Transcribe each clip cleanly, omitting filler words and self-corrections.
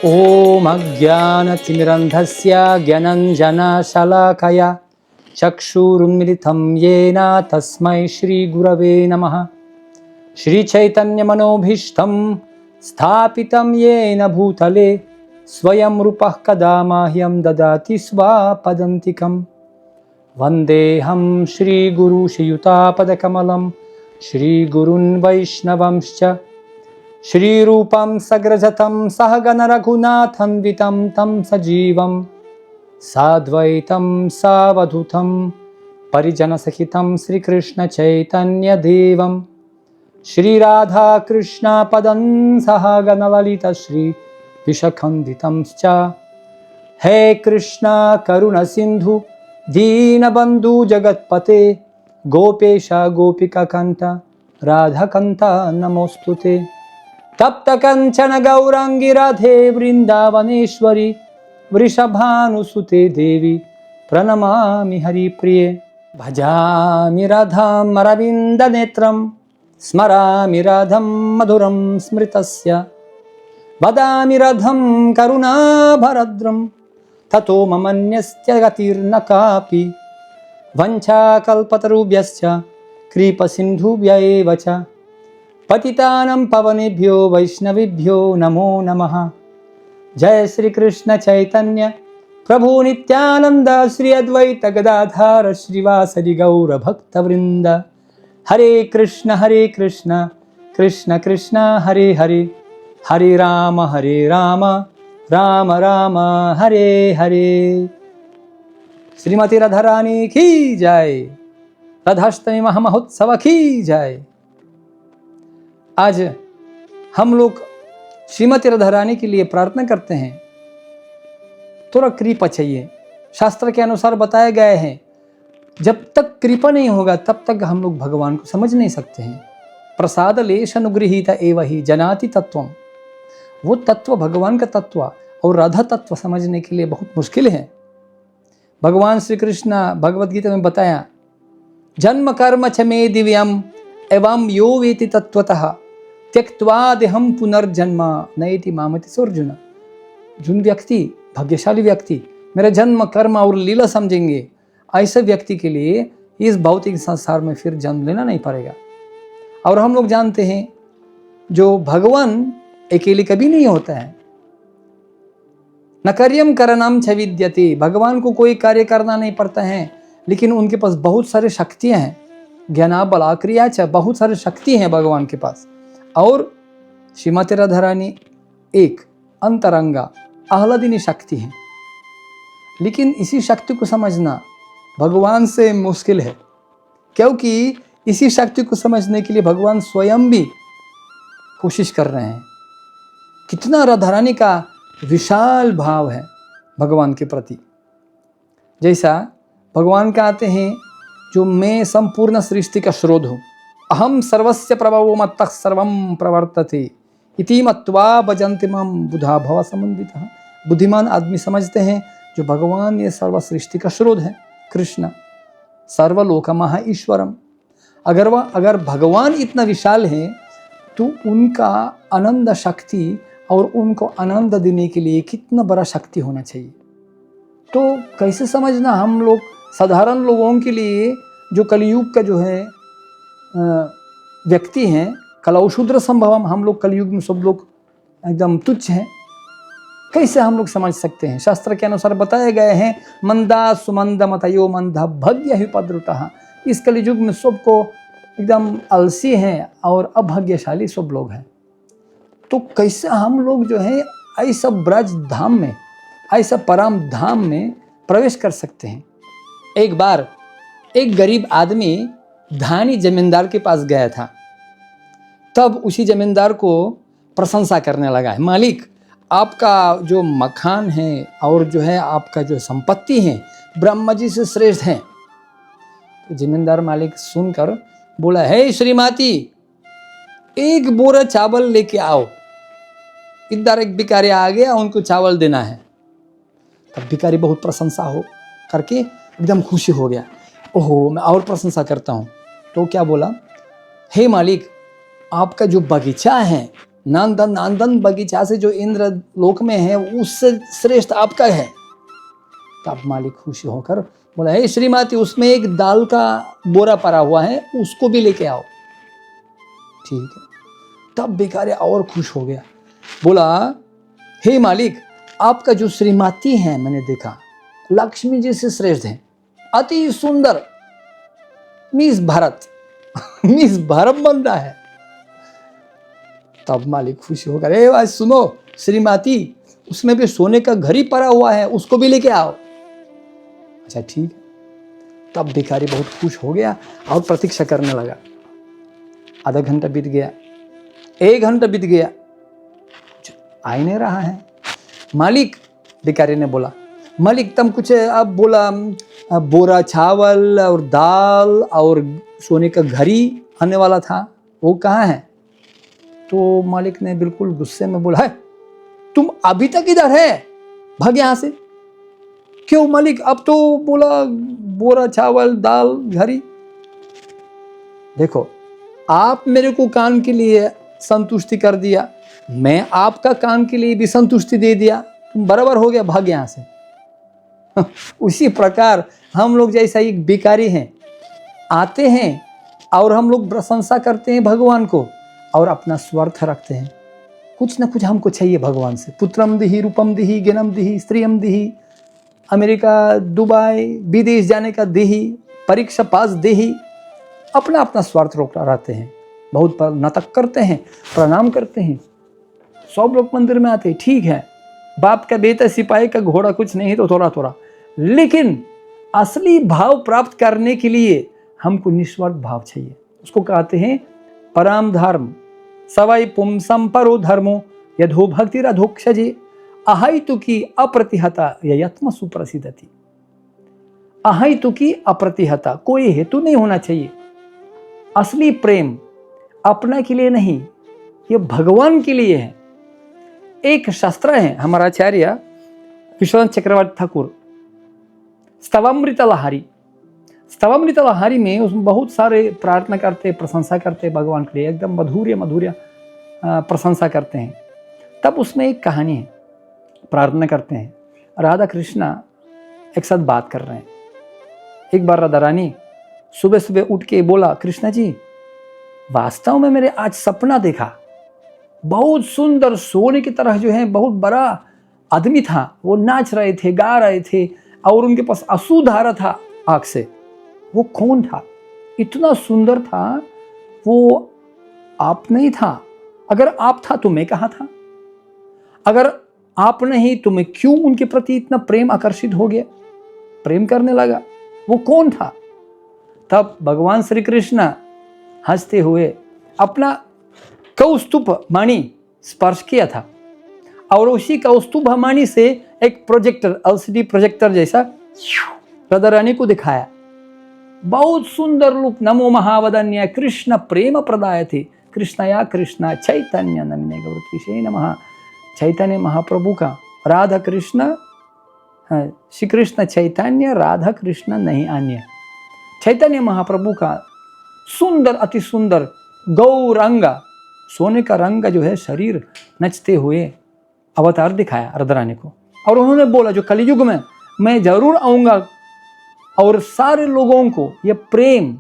ॐ अज्ञानतिमिरन्धस्य ज्ञानञ्जनशलाकया चक्षुरुन्मिलितं येन तस्मै श्रीगुरवे नमः। श्रीचैतन्यमनोभीष्टं स्थापितं येन भूतले स्वयं रूपः कदा मह्यं ददाति स्वपदान्तिकं। वन्देऽहं श्रीगुरुश्रीयुतापदकमलं श्रीगुरून् वैष्णवंश्च श्रीरूपं सग्रजतं सहगणरघुनाथन्वितं तं सजीवं साद्वैतं सावधूतं परिजनसहितं श्रीकृष्णचैतन्यदेवं श्रीराधाकृष्णपदं सहगणललिता श्रीविशाखान्वितं च। हे कृष्ण करुणसिन्धु दीनबन्धु जगत्पते गोपेश गोपिकान्त राधाकान्त नमोऽस्तुते। तप्त कंचन गौरांगी राधे वृंदावनेश्वरी वृषभानुसुते देवी प्रणमामि हरिप्रिये। भजामि राधाम् अरविन्दनेत्रं स्मरामि राधं मधुरं स्मृतस्य। वदामि राधं करुणाभरद्रं ततो ममन्यस्य गतिर्न कापि। वञ्चाकल्पतरुभ्यश्च कृपासिन्धुभ्य एव च पतितानां पावनेभ्यो वैष्णवेभ्यो नमो नमः। जय श्री कृष्ण चैतन्य प्रभु नित्यानंद श्री अद्वैत गदाधर श्रीवासदि गौर भक्तवृंद। हरे कृष्ण कृष्ण कृष्ण हरे हरे हरे राम राम राम हरे हरे। श्रीमती राधा रानी की जय। राधाष्टमी महामहोत्सव की जय। आज हम लोग श्रीमती राधा रानी के लिए प्रार्थना करते हैं। थोड़ा कृपा चाहिए। शास्त्र के अनुसार बताया गया है जब तक कृपा नहीं होगा तब तक हम लोग भगवान को समझ नहीं सकते हैं। प्रसाद लेश अनुगृहीत एव ही जनाति तत्वम। वो तत्व भगवान का तत्व और राधा तत्व समझने के लिए बहुत मुश्किल है। भगवान श्री कृष्ण भगवद गीता में बताया जन्म कर्म च मे दिव्यम एवं यो वेति तत्वतः त्यक्त्वा देहं पुनर्जन्म नयति मामति अर्जुन। जिन व्यक्ति भाग्यशाली व्यक्ति मेरा जन्म कर्म और लीला समझेंगे ऐसे व्यक्ति के लिए इस भौतिक संसार में फिर जन्म लेना नहीं पड़ेगा। और हम लोग जानते हैं जो भगवान अकेले कभी नहीं होता है। न कार्यम करणम च विद्यते। भगवान को कोई कार्य करना नहीं पड़ता है लेकिन उनके पास बहुत सारे शक्तियां हैं। ज्ञाना बला क्रिया च बहुत सारी शक्ति हैं भगवान के पास। और श्रीमती राधा रानी एक अंतरंगा आह्लादिनी शक्ति है। लेकिन इसी शक्ति को समझना भगवान से मुश्किल है क्योंकि इसी शक्ति को समझने के लिए भगवान स्वयं भी कोशिश कर रहे हैं। कितना राधा रानी का विशाल भाव है भगवान के प्रति। जैसा भगवान कहते हैं जो मैं संपूर्ण सृष्टि का स्रोत हूँ। अहम सर्वस्य प्रभवो मत्तः सर्वं प्रवर्तते इति मत्वा भजन्ते मां बुधा भव समन्वितः। बुद्धिमान आदमी समझते हैं जो भगवान ये सर्व सृष्टि का स्रोत है। कृष्ण सर्वलोकमः ईश्वरम। अगर भगवान इतना विशाल है तो उनका आनंद शक्ति और उनको आनंद देने के लिए कितना बड़ा शक्ति होना चाहिए। तो कैसे समझना हम लोग साधारण लोगों के लिए जो कलयुग का जो है व्यक्ति हैं कलौ शूद्र संभवम। हम लोग कलयुग में सब लोग एकदम तुच्छ हैं। कैसे हम लोग समझ सकते हैं। शास्त्र के अनुसार बताए गए हैं मंदा सुमंद मतयो मंदा भग्य ही पद्रुतः। इस कलयुग में सबको एकदम आलसी हैं और अभाग्यशाली सब लोग हैं। तो कैसे हम लोग जो है ऐसा ब्रज धाम में ऐसा परम धाम में प्रवेश कर सकते हैं। एक बार एक गरीब आदमी धानी जमींदार के पास गया था। तब उसी जमींदार को प्रशंसा करने लगा है मालिक आपका जो मकान है और जो है आपका जो संपत्ति है ब्रह्मा जी से श्रेष्ठ है। तो जमींदार मालिक सुनकर बोला हे श्रीमती एक बोरा चावल लेके आओ। इधर एक भिखारी आ गया उनको चावल देना है। तब भिखारी बहुत प्रशंसा हो करके एकदम खुशी हो गया। ओहो मैं और प्रशंसा करता हूँ। तो क्या बोला हे मालिक आपका जो बगीचा है नंदन नंदन बगीचा से जो इंद्र लोक में है उससे श्रेष्ठ आपका है। तब मालिक खुश होकर बोला, हे श्रीमती, उसमें एक दाल का बोरा पड़ा हुआ है, उसको भी लेके आओ। ठीक है। तब भिखारी और खुश हो गया, बोला, हे मालिक, आपका जो श्रीमती है मैंने देखा लक्ष्मी जी से श्रेष्ठ है, अति सुंदर, मिस भारत मिस भारत बन रहा है। तब मालिक खुश होकर, अरे भाई सुनो श्रीमती, उसमें भी सोने का घड़ी पड़ा हुआ है, उसको भी लेके आओ। अच्छा ठीक है। तब भिखारी बहुत खुश हो गया और प्रतीक्षा करने लगा। आधा घंटा बीत गया, 1 घंटा बीत गया, आ ही नहीं रहा है। मालिक, भिखारी ने बोला, मालिक तुम कुछ अब बोला बोरा चावल और दाल और सोने का घड़ी आने वाला था, वो कहाँ है? तो मालिक ने बिल्कुल गुस्से में बोला, है तुम अभी तक इधर है, भाग यहां से। क्यों मालिक? अब तो बोला बोरा चावल दाल घड़ी। देखो, आप मेरे को कान के लिए संतुष्टि कर दिया, मैं आपका कान के लिए भी संतुष्टि दे दिया, तुम बराबर हो गया, भाग यहां से। उसी प्रकार हम लोग जैसा एक भिखारी हैं, आते हैं और हम लोग प्रशंसा करते हैं भगवान को और अपना स्वार्थ रखते हैं। कुछ ना कुछ हमको चाहिए भगवान से, पुत्रम दिही, रूपम दिही, ज्ञानम दिही, स्त्रियम दिही, अमेरिका, दुबई, विदेश जाने का दिही, परीक्षा पास दिही, अपना अपना स्वार्थ रोकता रहते हैं। बहुत नाटक करते हैं, प्रणाम करते हैं, सब लोग मंदिर में आते हैं, ठीक है, बाप का बेटा सिपाही का घोड़ा कुछ नहीं तो थोड़ा थोड़ा, लेकिन असली भाव प्राप्त करने के लिए हमको निस्वार्थ भाव चाहिए। उसको कहते हैं परम धर्म, सवै पुंसम परो धर्मो यदो भक्तिरधोक्षजे अहैतु की अप्रतिहता यत्म सुप्रसिद्धति। अहैतु की अप्रतिहता, कोई हेतु नहीं होना चाहिए। असली प्रेम अपना के लिए नहीं, ये भगवान के लिए है। एक शास्त्र है, हमारा आचार्य विश्वनाथ चक्रवर्ती ठाकुर, स्तवामृत लहारी। स्तवामृत लहारी में उसमें बहुत सारे प्रार्थना करते, प्रशंसा करते भगवान के लिए, एकदम मधुर्य प्रशंसा करते हैं। तब उसमें एक कहानी है, प्रार्थना करते हैं, राधा कृष्णा एक साथ बात कर रहे हैं। एक बार राधा रानी सुबह सुबह उठ के बोला, कृष्णा जी, वास्तव में मैंने आज सपना देखा, बहुत सुंदर सोने की तरह जो है बहुत बड़ा आदमी था, वो नाच रहे थे, गा रहे थे और उनके पास आंसू धारा था आंख से। वो कौन था? इतना सुंदर था, वो आप नहीं था। अगर आप था तो मैं कहाँ था? अगर आप नहीं तो मैं क्यों उनके प्रति इतना प्रेम आकर्षित हो गया, प्रेम करने लगा? वो कौन था? तब भगवान श्री कृष्ण हंसते हुए अपना कौस्तुभ मणि स्पर्श किया था और उसी कौस्तुभ मणि से एक प्रोजेक्टर, एलसीडी प्रोजेक्टर जैसा राधा रानी को दिखाया। बहुत सुंदर रूप, नमो महावदन्य कृष्ण प्रेम प्रदाय थे, कृष्णया कृष्ण चैतन्य नन्हे गौरतीशे नमः। चैतन्य महाप्रभु का, राधा कृष्ण, श्री कृष्ण चैतन्य, राधा कृष्ण नहीं अन्य। चैतन्य महाप्रभु का सुंदर, अति सुंदर गौरंग, सोने का रंग जो है शरीर नचते हुए अवतार दिखाया राधा रानी को। और उन्होंने बोला, जो कलयुग में मैं जरूर आऊंगा और सारे लोगों को ये प्रेम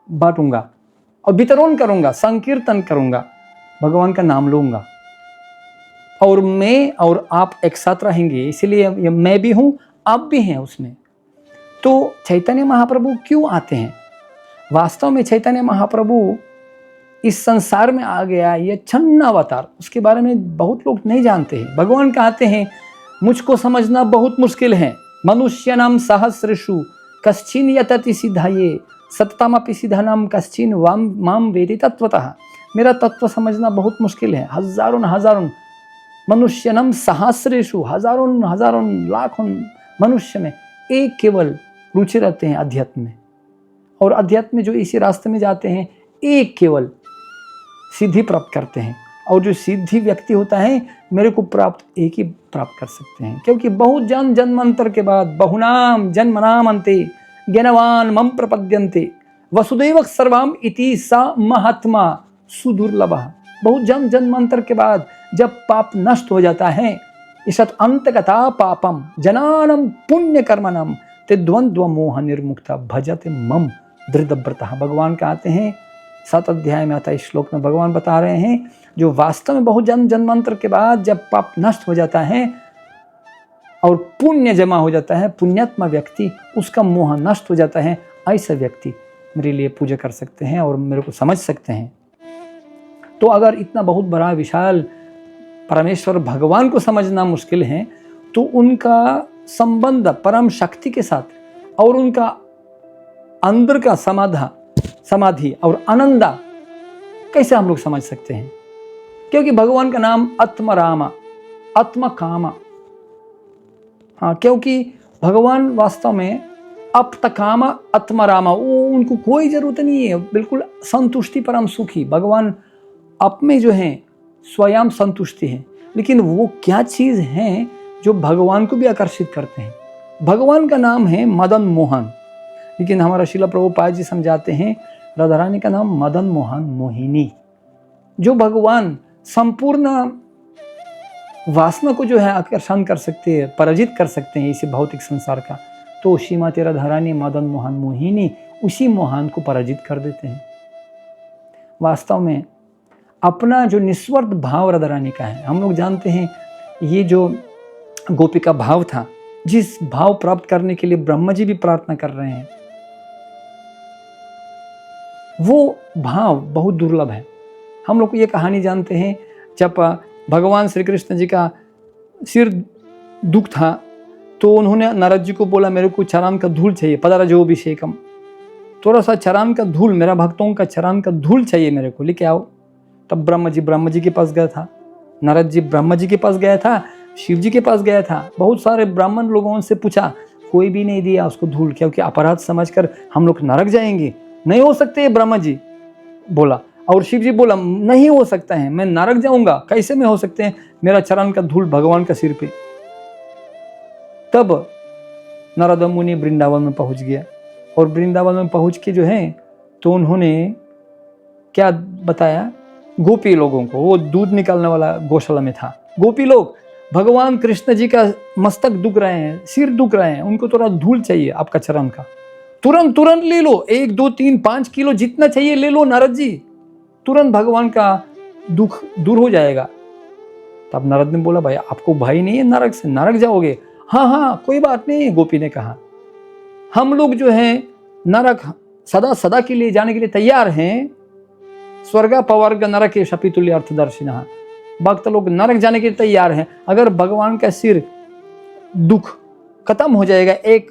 बांटूंगा और वितरण करूंगा, संकीर्तन करूंगा, भगवान का नाम लूंगा और मैं और आप एक साथ रहेंगे, इसलिए मैं भी हूं, आप भी हैं उसमें। तो चैतन्य महाप्रभु क्यों आते हैं? वास्तव में चैतन्य महाप्रभु इस संसार में आ गया, ये छन्न अवतार, उसके बारे में बहुत लोग नहीं जानते हैं। भगवान कहते हैं, मुझको समझना बहुत मुश्किल है, मनुष्य नाम सहस्रेषु कश्चिन यतति सिद्धाये सततमपि सिद्धानाम कश्चिन माम वेदि तत्वतः। मेरा तत्व समझना बहुत मुश्किल है। हजारों मनुष्य नाम सहस्रेषु, हजारों लाखों मनुष्य में एक केवल रुचि रहते हैं अध्यात्म में, और अध्यात्म में जो इसी रास्ते में जाते हैं एक केवल सिद्धि प्राप्त करते हैं। और जो सिद्धि व्यक्ति होता है, मेरे को प्राप्त एक ही प्राप्त कर सकते हैं, क्योंकि बहुत जन्मांतर के बाद बहुनाम जन्मनाम अन्ते ज्ञानवान मम प्रपद्यन्ते वसुदेव सर्वम इति स महात्मा सुदुर्लभ। बहुत जन्म जन्मांतर के बाद जब पाप नष्ट हो जाता है, ईशत अंतगता पापम जनानम पुण्य कर्मणम ते द्वंद्व मोह निर्मुक्ता भजते मम दृढ़व्रतः। भगवान कहते हैं 7 अध्याय में आता है, इस श्लोक में भगवान बता रहे हैं जो वास्तव में बहुत जन्म जन्मांतर के बाद जब पाप नष्ट हो जाता है और पुण्य जमा हो जाता है, पुण्यात्मा व्यक्ति, उसका मोह नष्ट हो जाता है, ऐसा व्यक्ति मेरे लिए पूजा कर सकते हैं और मेरे को समझ सकते हैं। तो अगर इतना बहुत बड़ा विशाल परमेश्वर भगवान को समझना मुश्किल है, तो उनका संबंध परम शक्ति के साथ और उनका अंदर का समाधि और आनंदा कैसे हम लोग समझ सकते हैं? क्योंकि भगवान का नाम आत्मरामा, आत्मकामा। हाँ, क्योंकि भगवान वास्तव में अपतकामा आत्मरामा, वो उनको कोई जरूरत नहीं है, बिल्कुल संतुष्टि परम सुखी। भगवान आप में जो है स्वयं संतुष्टि है, लेकिन वो क्या चीज़ है जो भगवान को भी आकर्षित करते हैं? भगवान का नाम है मदन मोहन, लेकिन हमारा शिला प्रभुपाद जी समझाते हैं राधा रानी का नाम मदन मोहन मोहिनी। जो भगवान संपूर्ण वासना को जो है आकर्षण कर सकते हैं, पराजित कर सकते हैं इसी भौतिक संसार का, तो श्रीमती राधा रानी मदन मोहन मोहिनी उसी मोहन को पराजित कर देते हैं। वास्तव में अपना जो निस्वार्थ भाव राधा रानी का है, हम लोग जानते हैं ये जो गोपी का भाव था, जिस भाव प्राप्त करने के लिए ब्रह्मा जी भी प्रार्थना कर रहे हैं, वो भाव बहुत दुर्लभ है। हम लोग ये कहानी जानते हैं, जब भगवान श्री कृष्ण जी का सिर दुख था तो उन्होंने नारद जी को बोला मेरे को चरण का धूल चाहिए, पदारा जो अभिषेकम, थोड़ा सा चरण का धूल, मेरा भक्तों का चरण का धूल चाहिए मेरे को, लेके आओ। तब ब्रह्मा जी के पास गया था, नारद जी ब्रह्मा जी के पास गया था, शिव जी के पास गया था, बहुत सारे ब्राह्मण लोगों से पूछा, कोई भी नहीं दिया उसको धूल, क्योंकि अपराध समझकर हम लोग नरक जाएंगे, नहीं हो सकते। ब्रह्मा जी बोला और शिव जी बोला नहीं हो सकता है, मैं नरक जाऊंगा, कैसे में हो सकते हैं, मेरा चरण का धूल भगवान का सिर पे। तब नारद मुनि वृंदावन में पहुंच गया और वृंदावन में पहुंच के जो है तो उन्होंने क्या बताया गोपी लोगों को, वो दूध निकालने वाला गौशाला में था, गोपी लोग भगवान कृष्ण जी का मस्तक दुख रहे हैं, सिर दुख रहे हैं, उनको थोड़ा धूल चाहिए आपका चरण का, तुरंत तुरंत ले लो, 1 2 3 5 किलो जितना चाहिए ले लो नारद जी, तुरंत भगवान का दुख दूर हो जाएगा। तब नारद ने बोला भाई आपको भय नहीं है नरक से, नरक जाओगे? हाँ हाँ कोई बात नहीं, गोपी ने कहा हम लोग जो है नरक सदा सदा के लिए जाने के लिए तैयार हैं, स्वर्ग पवर्ग नरक शपितुल्य अर्थदर्शिनः, भक्त लोग नरक जाने के लिए तैयार हैं। अगर भगवान का सिर दुख खत्म हो जाएगा 1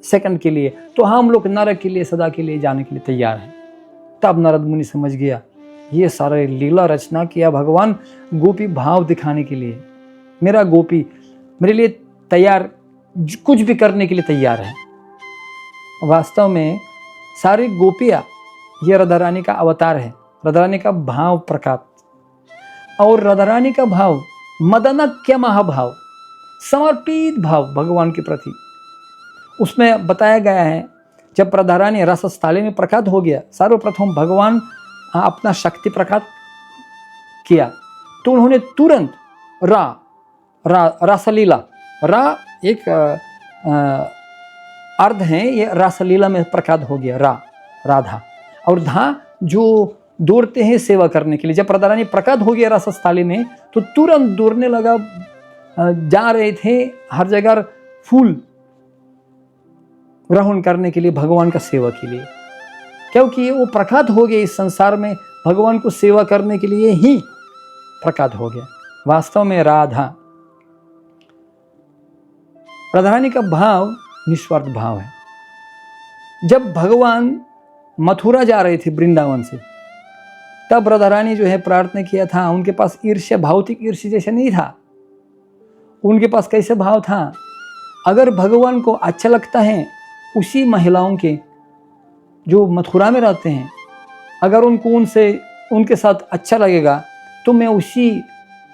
सेकंड के लिए, तो हम लोग नरक के लिए सदा के लिए जाने के लिए तैयार हैं। तब नारद मुनि समझ गया ये सारे लीला रचना किया भगवान गोपी भाव दिखाने के लिए, मेरा गोपी मेरे लिए तैयार, कुछ भी करने के लिए तैयार है। वास्तव में सारी गोपियाँ ये राधा रानी का अवतार है, राधा रानी का भाव प्रकाश, और राधा रानी का भाव मदनक्य महाभाव, समर्पित भाव भगवान के प्रति। उसमें बताया गया है जब राधा रानी रसस्थली में प्रकट हो गया, सर्वप्रथम भगवान अपना शक्ति प्रकट किया, तो उन्होंने तुरंत रासलीला, रा एक अर्ध है, ये रासलीला में प्रकट हो गया, राधा, और धा जो दौड़ते हैं सेवा करने के लिए। जब राधा रानी प्रकट हो गया रसस्थली में, तो तुरंत दौड़ने लगा, जा रहे थे हर जगह फूल ग्रहण करने के लिए, भगवान का सेवा के लिए, क्योंकि वो प्रकट हो गए इस संसार में, भगवान को सेवा करने के लिए ही प्रकट हो गया। वास्तव में राधा रानी का भाव निस्वार्थ भाव है। जब भगवान मथुरा जा रहे थे वृंदावन से, तब राधा रानी जो है प्रार्थना किया था, उनके पास ईर्ष्या, भौतिक ईर्ष्या जैसे नहीं था, उनके पास कैसे भाव था, अगर भगवान को अच्छा लगता है उसी महिलाओं के जो मथुरा में रहते हैं, अगर उनको उनके साथ अच्छा लगेगा तो मैं उसी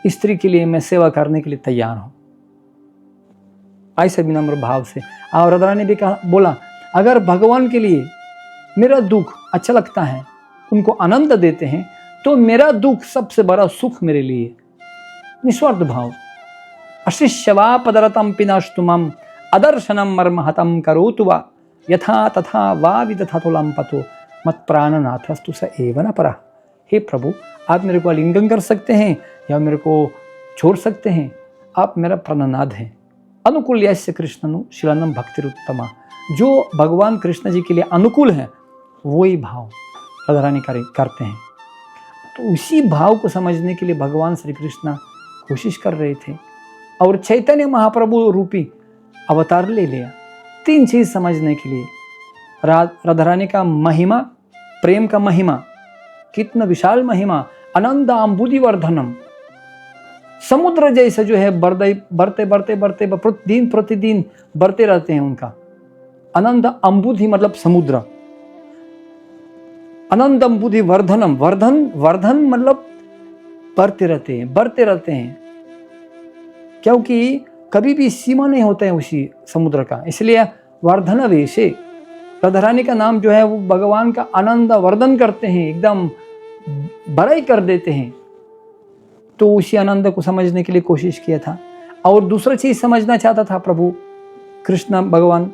स्त्री के लिए मैं सेवा करने के लिए तैयार हूँ, ऐसे विनम्र भाव से। और राधा रानी भी बोला अगर भगवान के लिए मेरा दुख अच्छा लगता है, उनको आनंद देते हैं, तो मेरा दुख सबसे बड़ा सुख मेरे लिए। निस्वार्थ भाव। अशिष्यवा पदरतम पिनास्तुमम अदर्शनम मर्महतम करोतु वा यथा तथा वा विदथतुलम पतो मत प्राणनाथस्तु स एव न परः। हे प्रभु, आप मेरे को आलिंगन कर सकते हैं या मेरे को छोड़ सकते हैं, आप मेरा प्राणनाथ हैं। अनुकूल यस्य कृष्णनु शीलनम भक्तिरुत्तमा। जो भगवान कृष्ण जी के लिए अनुकूल है वही भाव राधा रानी करते हैं। तो उसी भाव को समझने के लिए भगवान श्री कृष्ण कोशिश कर रहे थे और चैतन्य महाप्रभु रूपी अवतार ले लिया। 3 चीज समझने के लिए। राधा रानी का महिमा, प्रेम का महिमा, कितना विशाल महिमा, अनंत अम्बुधि वर्धनम। समुद्र जैसा जो है बढ़ते बढ़ते बढ़ते दिन प्रतिदिन बढ़ते रहते हैं उनका। अनंत अम्बुधि मतलब समुद्र। अनंत अम्बुधि वर्धनम, वर्धन मतलब बढ़ते रहते हैं क्योंकि कभी भी सीमा नहीं होता है उसी समुद्र का, इसलिए वर्धन वेशे। राधा रानी का नाम जो है वो भगवान का आनंद वर्धन करते हैं, एकदम बड़ाई कर देते हैं। तो उसी आनंद को समझने के लिए कोशिश किया था। और दूसरा चीज समझना चाहता था प्रभु कृष्ण भगवान,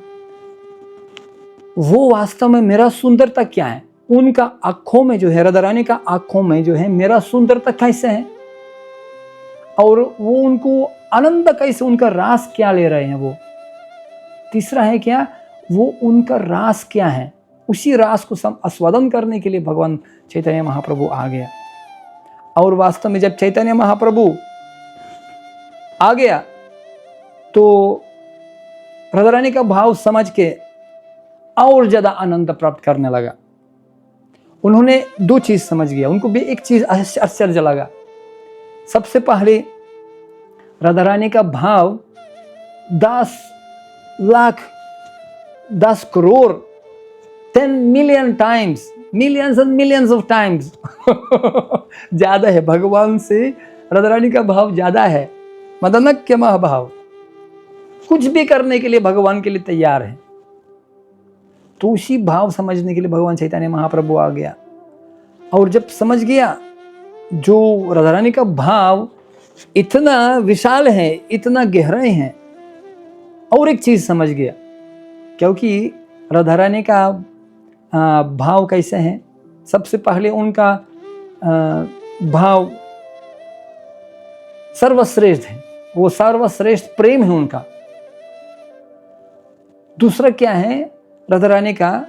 वो वास्तव में मेरा सुंदरता क्या है। उनका आंखों में जो है, राधा रानी का आंखों में जो है मेरा सुंदरता कैसे है, और वो उनको आनंद कैसे, उनका रास क्या ले रहे हैं वो। तीसरा है क्या, वो उनका रास क्या है, उसी रास को आस्वादन करने के लिए भगवान चैतन्य महाप्रभु आ गया। और वास्तव में जब चैतन्य महाप्रभु आ गया तो राधा रानी का भाव समझ के और ज्यादा आनंद प्राप्त करने लगा। उन्होंने 2 चीज समझ गया, उनको भी एक चीज आश्चर्य लगा। सबसे पहले राधा रानी का भाव 10 lakh 10 crore 10 million times, millions and millions of times ज्यादा है। भगवान से राधा रानी का भाव ज्यादा है। मदनक्य महाभाव, कुछ भी करने के लिए भगवान के लिए तैयार है। तो उसी भाव समझने के लिए भगवान चैतन्य महाप्रभु आ गया। और जब समझ गया जो राधा रानी का भाव इतना विशाल है, इतना गहराई है, और एक चीज समझ गया, क्योंकि राधा रानी का भाव कैसे है। सबसे पहले उनका भाव सर्वश्रेष्ठ है, वो सर्वश्रेष्ठ प्रेम है उनका। दूसरा क्या है, राधा रानी का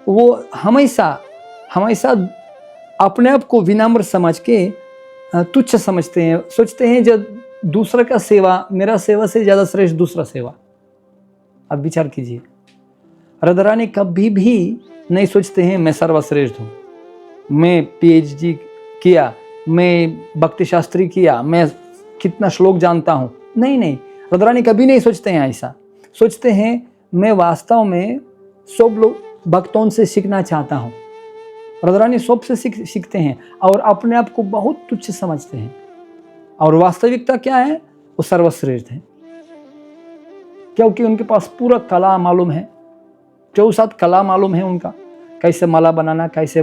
वो हमेशा अपने आप को विनम्र समझ के तुच्छ समझते हैं, सोचते हैं जब दूसरा का सेवा मेरा सेवा से ज्यादा श्रेष्ठ दूसरा सेवा। अब विचार कीजिए, राधा रानी कभी भी नहीं सोचते हैं मैं सर्वश्रेष्ठ हूँ, मैं PhD किया, मैं भक्ति शास्त्री किया, मैं कितना श्लोक जानता हूँ। नहीं, राधा रानी कभी नहीं सोचते हैं ऐसा। सोचते हैं मैं वास्तव में सब लोग भक्तों से सीखना चाहता हूँ। राधा रानी सबसे सीखते हैं और अपने आप को बहुत तुच्छ समझते हैं। और वास्तविकता क्या है, वो सर्वश्रेष्ठ है, क्योंकि उनके पास पूरा कला मालूम है, 64 कला मालूम है उनका। कैसे माला बनाना, कैसे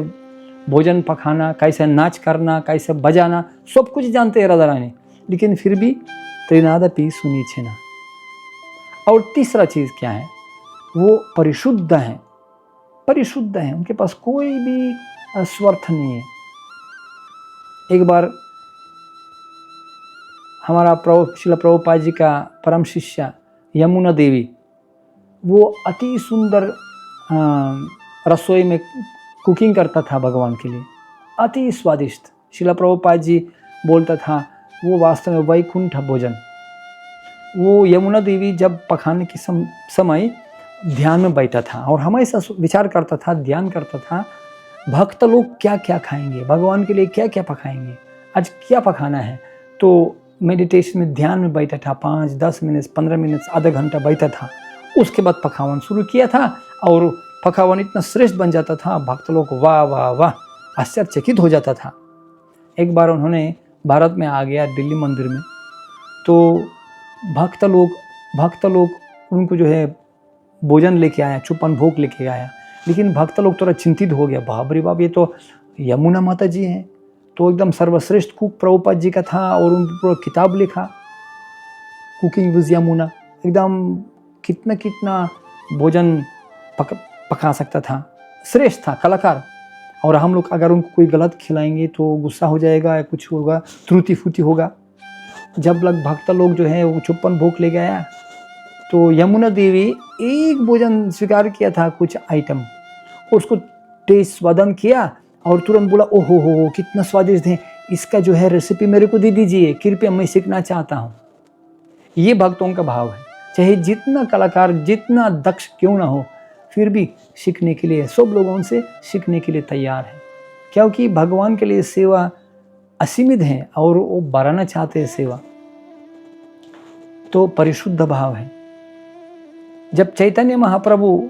भोजन पकाना, कैसे नाच करना, कैसे बजाना, सब कुछ जानते हैं राधा रानी। लेकिन फिर भी त्रिनादपि सुनीछेना। और तीसरा चीज क्या है, वो परिशुद्ध है, उनके पास कोई भी स्वार्थ नहीं है। एक बार हमारा श्रील प्रभुपाद जी का परम शिष्य यमुना देवी, वो अति सुंदर रसोई में कुकिंग करता था भगवान के लिए, अति स्वादिष्ट। श्रील प्रभुपाद जी बोलता था वो वास्तव में वैकुंठ भोजन। वो यमुना देवी जब पकाने के समय ध्यान में बैठा था और हमेशा विचार करता था, ध्यान करता था, भक्त लोग क्या क्या खाएंगे, भगवान के लिए क्या क्या पकाएंगे, आज क्या पकाना है। तो मेडिटेशन में ध्यान में बैठा था, 5, 10 मिनट, 15 मिनट, आधा घंटा बैठा था। उसके बाद पकावन शुरू किया था और पकावन इतना श्रेष्ठ बन जाता था, भक्त लोग वाह वाह वाह आश्चर्यचकित हो जाता था। एक बार उन्होंने भारत में आ गया दिल्ली मंदिर में, तो भक्त लोग उनको जो है भोजन लेके आया, चुपन भोग लेके आया। लेकिन भक्त लोग थोड़ा चिंतित हो गया, बाप रे बाप, ये तो यमुना माता जी हैं, तो एकदम सर्वश्रेष्ठ कुक प्रभुपाद जी का था और उन पर किताब लिखा, कुकिंग विद यमुना। एकदम कितना कितना भोजन पका सकता था, श्रेष्ठ था कलाकार। और हम लोग अगर उनको कोई गलत खिलाएंगे तो गुस्सा हो जाएगा या कुछ होगा, त्रुटि फूटी होगा। जब भक्त लोग जो है वो 56 भोग ले गया तो यमुना देवी एक भोजन स्वीकार किया था, कुछ आइटम, उसको टेस्ट स्वादन किया और तुरंत बोला ओहो हो कितना स्वादिष्ट है, इसका जो है रेसिपी मेरे को दे दीजिए, कृपया मैं सीखना चाहता हूँ। ये भक्तों का भाव है। चाहे जितना कलाकार जितना दक्ष क्यों ना हो, फिर भी सीखने के लिए सब लोगों से सीखने के लिए तैयार है, क्योंकि भगवान के लिए सेवा असीमित है और वो बढ़ाना चाहते हैं सेवा। तो परिशुद्ध भाव है। जब चैतन्य महाप्रभु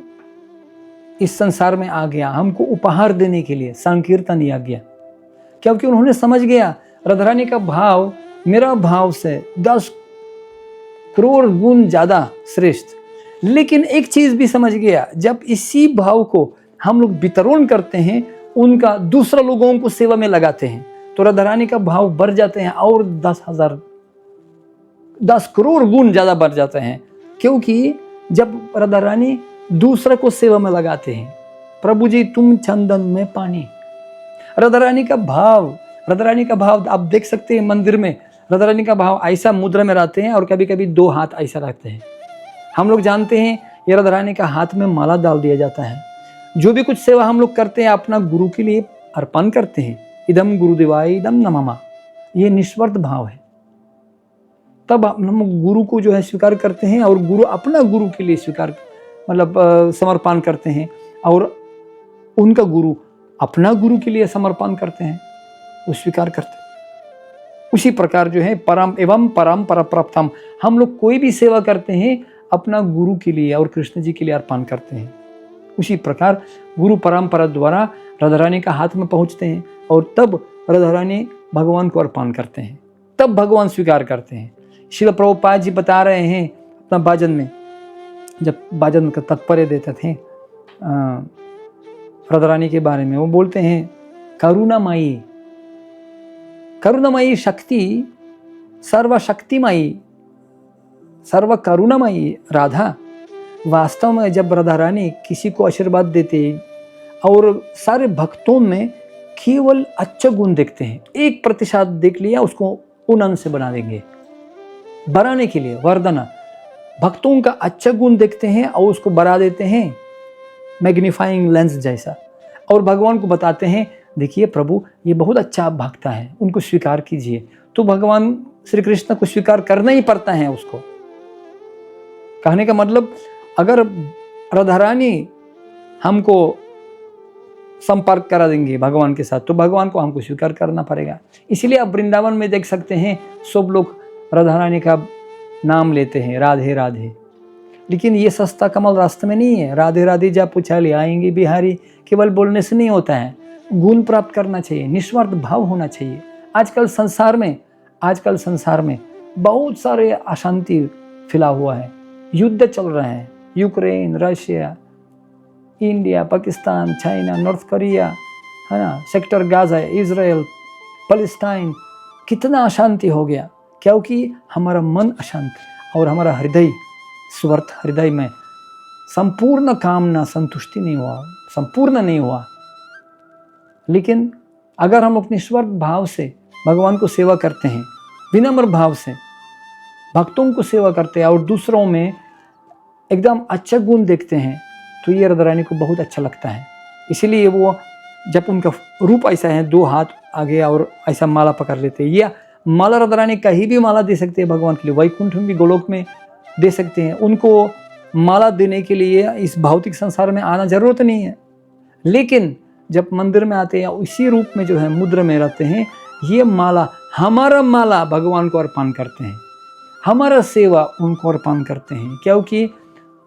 इस संसार में आ गया हमको उपहार देने के लिए, संकीर्तन दिया गया, क्योंकि उन्होंने समझ गया राधा रानी का भाव मेरा भाव से 10 करोड़ गुण ज्यादा श्रेष्ठ। लेकिन एक चीज भी समझ गया, जब इसी भाव को हम लोग वितरण करते हैं, उनका दूसरा लोगों को सेवा में लगाते हैं, तो राधा रानी का भाव बढ़ जाते हैं और 10 करोड़ गुण ज्यादा बढ़ जाते हैं। क्योंकि जब राधा रानी दूसरा को सेवा में लगाते हैं, प्रभु जी तुम चंदन में पानी, राधा रानी का भाव आप देख सकते हैं मंदिर में। राधा रानी का भाव ऐसा मुद्रा में रहते हैं और कभी कभी 2 हाथ ऐसा रखते हैं। हम लोग जानते हैं ये राधा रानी का हाथ में माला डाल दिया जाता है। जो भी कुछ सेवा हम लोग करते हैं अपना गुरु के लिए अर्पण करते हैं, इदम गुरुदेवाय इदम नमः, ये निस्वार्थ भाव है। तब हम गुरु को जो है स्वीकार करते हैं और गुरु अपना गुरु के लिए समर्पण करते हैं और उनका गुरु अपना गुरु के लिए समर्पण करते हैं, वो स्वीकार करते हैं। उसी प्रकार जो है परम एवं परम परप्राप्तम, हम लोग कोई भी सेवा करते हैं अपना गुरु के लिए और कृष्ण जी के लिए अर्पण करते हैं। उसी प्रकार गुरु परंपरा द्वारा राधा रानी का हाथ में पहुंचते हैं और तब राधा रानी भगवान को अर्पण करते हैं, तब भगवान स्वीकार करते हैं। श्रील प्रभुपाद जी बता रहे हैं अपना बाजन में, जब बाजन का तात्पर्य देते थे राधा रानी के बारे में, वो बोलते हैं करुणामयी शक्ति, सर्वशक्तिमयी, सर्व करुणामयी राधा। वास्तव में जब राधा रानी किसी को आशीर्वाद देते और सारे भक्तों में केवल अच्छा गुण देखते हैं, 1% देख लिया उसको उन्नत से बना देंगे, बढ़ाने के लिए वरदाना। भक्तों का अच्छा गुण देखते हैं और उसको बढ़ा देते हैं मैग्नीफाइंग लेंस जैसा, और भगवान को बताते हैं देखिए प्रभु ये बहुत अच्छा भक्त है, उनको स्वीकार कीजिए। तो भगवान श्री कृष्ण को स्वीकार करना ही पड़ता है उसको। कहने का मतलब अगर राधा रानी हमको संपर्क करा देंगे भगवान के साथ, तो भगवान को हमको स्वीकार करना पड़ेगा। इसीलिए आप वृंदावन में देख सकते हैं सब लोग राधा रानी का नाम लेते हैं, राधे राधे। लेकिन ये सस्ता कमल रास्ते में नहीं है। राधे राधे जब पूछा ले आएंगे बिहारी, केवल बोलने से नहीं होता है, गुण प्राप्त करना चाहिए, निस्वार्थ भाव होना चाहिए। आजकल संसार में बहुत सारे अशांति फैला हुआ है, युद्ध चल रहे हैं, Ukraine, Russia, India, Pakistan, China, north Korea, है ना, सेक्टर गाजा, इजराइल, पैलेस्टाइन, कितना अशांति हो गया, क्योंकि हमारा मन अशांत और हमारा हृदय स्वार्थ हृदय में संपूर्ण कामना संतुष्टि नहीं हुआ, संपूर्ण नहीं हुआ। लेकिन अगर हम अपने निस्वार्थ भाव से भगवान को सेवा करते हैं, विनम्र भाव से भक्तों को सेवा करते हैं और दूसरों में एकदम अच्छा गुण देखते हैं, तो ये राधा रानी को बहुत अच्छा लगता है। इसीलिए वो जब उनका रूप ऐसा है, 2 हाथ आगे और ऐसा माला पकड़ लेते हैं, या माला राधा रानी कहीं भी माला दे सकते हैं भगवान के लिए, वैकुंठ में भी, गोलोक में दे सकते हैं। उनको माला देने के लिए इस भौतिक संसार में आना जरूरत नहीं है। लेकिन जब मंदिर में आते हैं इसी रूप में जो है मुद्रा में रहते हैं, ये माला हमारा माला भगवान को अर्पण करते हैं, हमारा सेवा उनको अर्पण करते हैं, क्योंकि